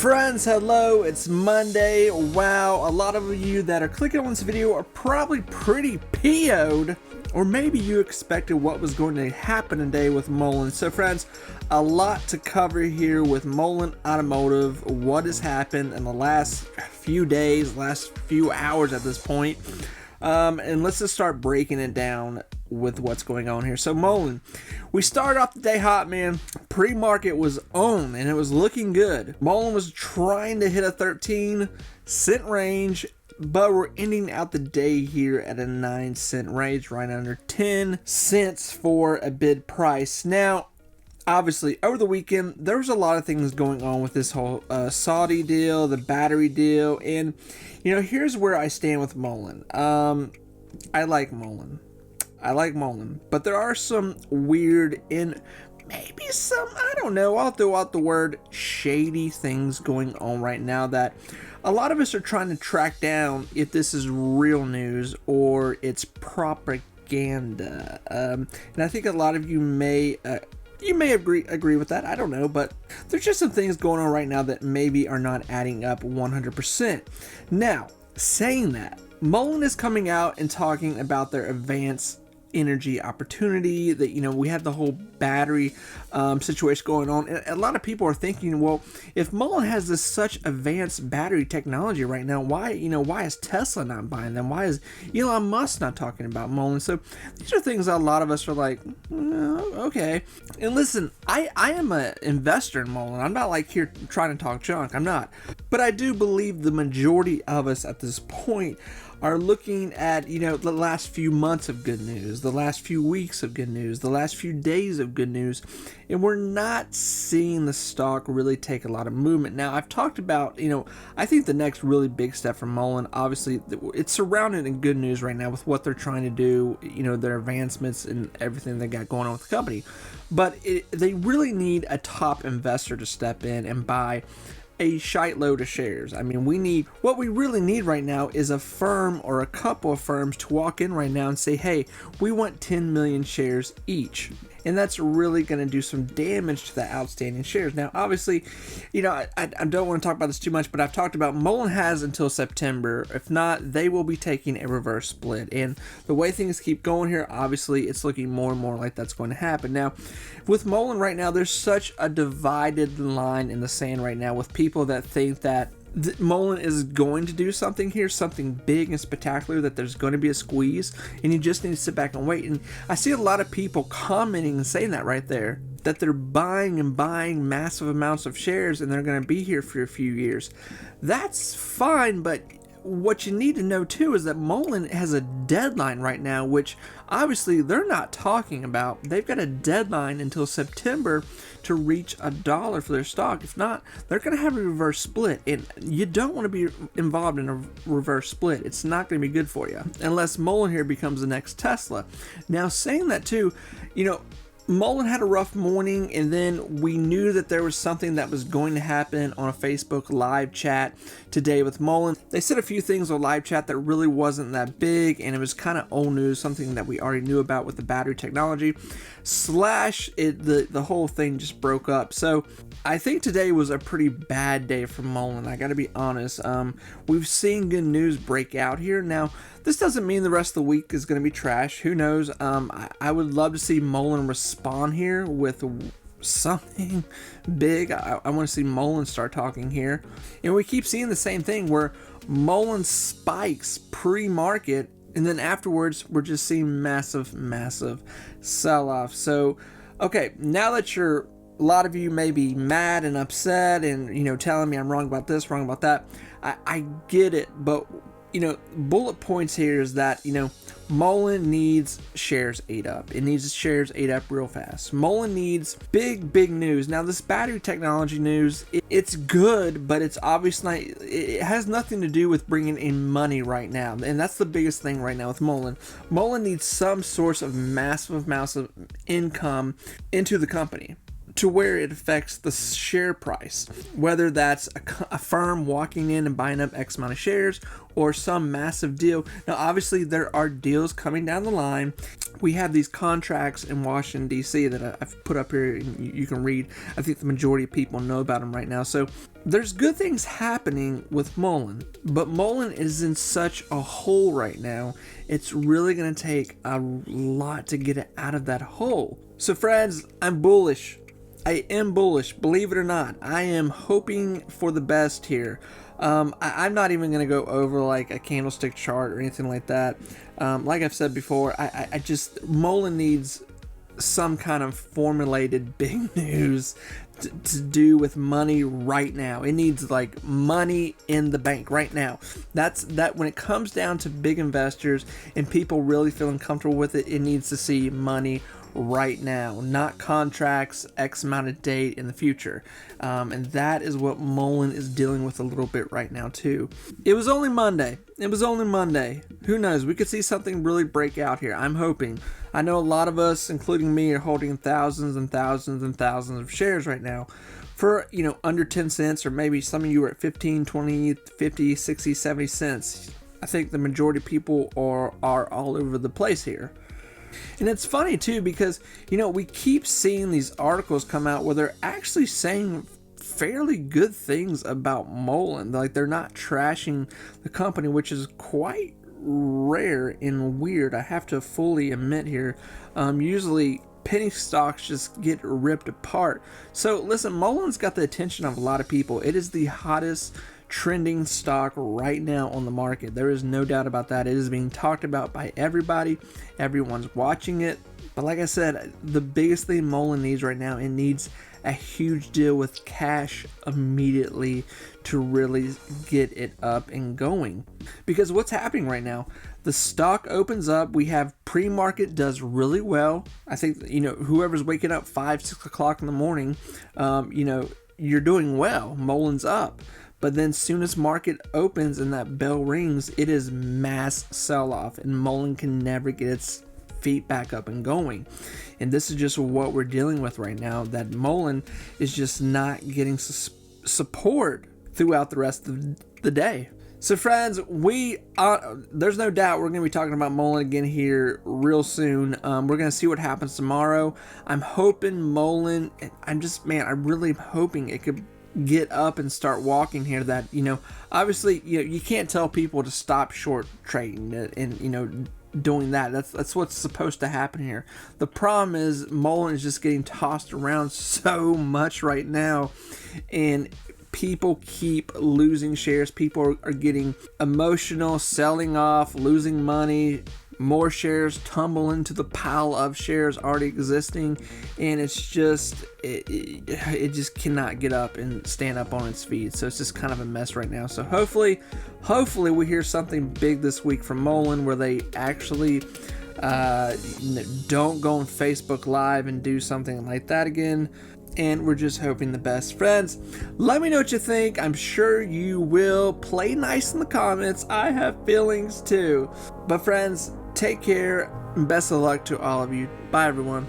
Friends, hello, it's Monday. Wow, a lot of you that are clicking on this video are probably pretty PO'd, or maybe you expected what was going to happen today with Mullen. So friends, a lot to cover here with Mullen Automotive, what has happened in the last few days, last few hours at this point. And let's just start breaking it down with what's going on here. So Mullen, we started off the day hot, man. Pre-market was on and it was looking good. Mullen was trying to hit a 13-cent range, but we're ending out the day here at a 9-cent range, right under 10 cents for a bid price. Now, obviously, over the weekend, there was a lot of things going on with this whole Saudi deal, the battery deal, and, you know, here's where I stand with Mullen. I like Mullen. But there are some weird and maybe some, I don't know, I'll throw out the word shady things going on right now that a lot of us are trying to track down if this is real news or it's propaganda. And I think a lot of you may agree with that. I don't know, but there's just some things going on right now that maybe are not adding up 100%. Now, saying that, Mullen is coming out and talking about their advanced energy opportunity, that, you know, we have the whole battery situation going on, and a lot of people are thinking, well, if Mullen has this such advanced battery technology right now, why is Tesla not buying them? Why is Elon Musk not talking about Mullen? So these are things that a lot of us are like, okay. And listen, I am an investor in Mullen. I'm not like here trying to talk junk. I'm not, but I do believe the majority of us at this point are looking at, you know, the last few months of good news, the last few weeks of good news, the last few days of good news, and we're not seeing the stock really take a lot of movement. Now, I've talked about, you know, I think the next really big step from Mullen, obviously, it's surrounded in good news right now with what they're trying to do, you know, their advancements and everything they got going on with the company. But they really need a top investor to step in and buy a shite load of shares. I mean, what we really need right now is a firm or a couple of firms to walk in right now and say, hey, we want 10 million shares each. And that's really going to do some damage to the outstanding shares. Now, obviously, you know, I don't want to talk about this too much, but I've talked about Mullen has until September. If not, they will be taking a reverse split. And the way things keep going here, obviously, it's looking more and more like that's going to happen. Now, with Mullen right now, there's such a divided line in the sand right now with people that think that Mullen is going to do something here, something big and spectacular, that there's going to be a squeeze, and you just need to sit back and wait. And I see a lot of people commenting and saying that right there, that they're buying massive amounts of shares and they're going to be here for a few years. That's fine, but what you need to know too is that Mullen has a deadline right now, which obviously they're not talking about. They've got a deadline until September to reach $1 for their stock. If not, they're going to have a reverse split, and you don't want to be involved in a reverse split. It's not going to be good for you unless Mullen here becomes the next Tesla. Now, saying that too, you know, Mullen had a rough morning, and then we knew that there was something that was going to happen on a Facebook live chat today with Mullen. They said a few things on live chat that really wasn't that big, and it was kind of old news, something that we already knew about with the battery technology. The whole thing just broke up. So I think today was a pretty bad day for Mullen. I got to be honest. We've seen good news break out here. Now, this doesn't mean the rest of the week is going to be trash. Who knows? I would love to see Mullen respond here with something big. I want to see Mullen start talking here. And we keep seeing the same thing where Mullen spikes pre-market, and then afterwards we're just seeing massive sell-off. So, okay, now that a lot of you may be mad and upset and, you know, telling me I'm wrong about this, wrong about that, I get it, but, you know, bullet points here is that, you know, Mullen needs shares ate up. It needs shares ate up real fast. Mullen needs big news. Now, this battery technology news, it's good, but it's obviously it has nothing to do with bringing in money right now. And that's the biggest thing right now with Mullen. Mullen needs some source of massive income into the company to where it affects the share price, whether that's a firm walking in and buying up X amount of shares or some massive deal. Now, obviously, there are deals coming down the line. We have these contracts in Washington, D.C. that I've put up here and you can read. I think the majority of people know about them right now. So there's good things happening with Mullen, but Mullen is in such a hole right now. It's really going to take a lot to get it out of that hole. So friends, I'm bullish. I am bullish, believe it or not. I am hoping for the best here. I'm not even going to go over like a candlestick chart or anything like that. Like I've said before, I just, Mullen needs some kind of formulated big news to do with money right now. It needs like money in the bank right now. That when it comes down to big investors and people really feeling comfortable with it, it needs to see money right now, not contracts X amount of date in the future. And that is what Mullen is dealing with a little bit right now too. It was only Monday. Who knows? We could see something really break out here. I'm hoping. I know a lot of us, including me, are holding thousands and thousands and thousands of shares right now for, under 10 cents, or maybe some of you are at 15, 20, 50, 60, 70 cents. I think the majority of people are all over the place here. And it's funny too, because we keep seeing these articles come out where they're actually saying fairly good things about Mullen. Like, they're not trashing the company, which is quite rare and weird, I have to fully admit here. Usually penny stocks just get ripped apart. So listen, Mullen's got the attention of a lot of people. It is the hottest trending stock right now on the market. There is no doubt about that. It is being talked about by everybody. Everyone's watching it. But like I said, the biggest thing Mullen needs right now, it needs a huge deal with cash immediately to really get it up and going. Because what's happening right now, the stock opens up, we have pre-market does really well. I think, whoever's waking up 5, 6 o'clock in the morning, you're doing well. Mullen's up. But then soon as market opens and that bell rings, it is mass sell-off, and Mullen can never get its feet back up and going. And this is just what we're dealing with right now, that Mullen is just not getting support throughout the rest of the day. So friends, there's no doubt we're going to be talking about Mullen again here real soon. We're going to see what happens tomorrow. I'm hoping Mullen, I'm really hoping it could get up and start walking here. That, obviously, you can't tell people to stop short trading and, doing that. That's what's supposed to happen here. The problem is Mullen is just getting tossed around so much right now, and people keep losing shares. People are getting emotional, selling off, losing money. More shares tumble into the pile of shares already existing, and it's just it just cannot get up and stand up on its feet. So it's just kind of a mess right now. So hopefully we hear something big this week from Mullen, where they actually don't go on Facebook Live and do something like that again. And we're just hoping the best. Friends, let me know what you think. I'm sure you will. Play nice in the comments. I have feelings too. But friends, take care and best of luck to all of you. Bye everyone.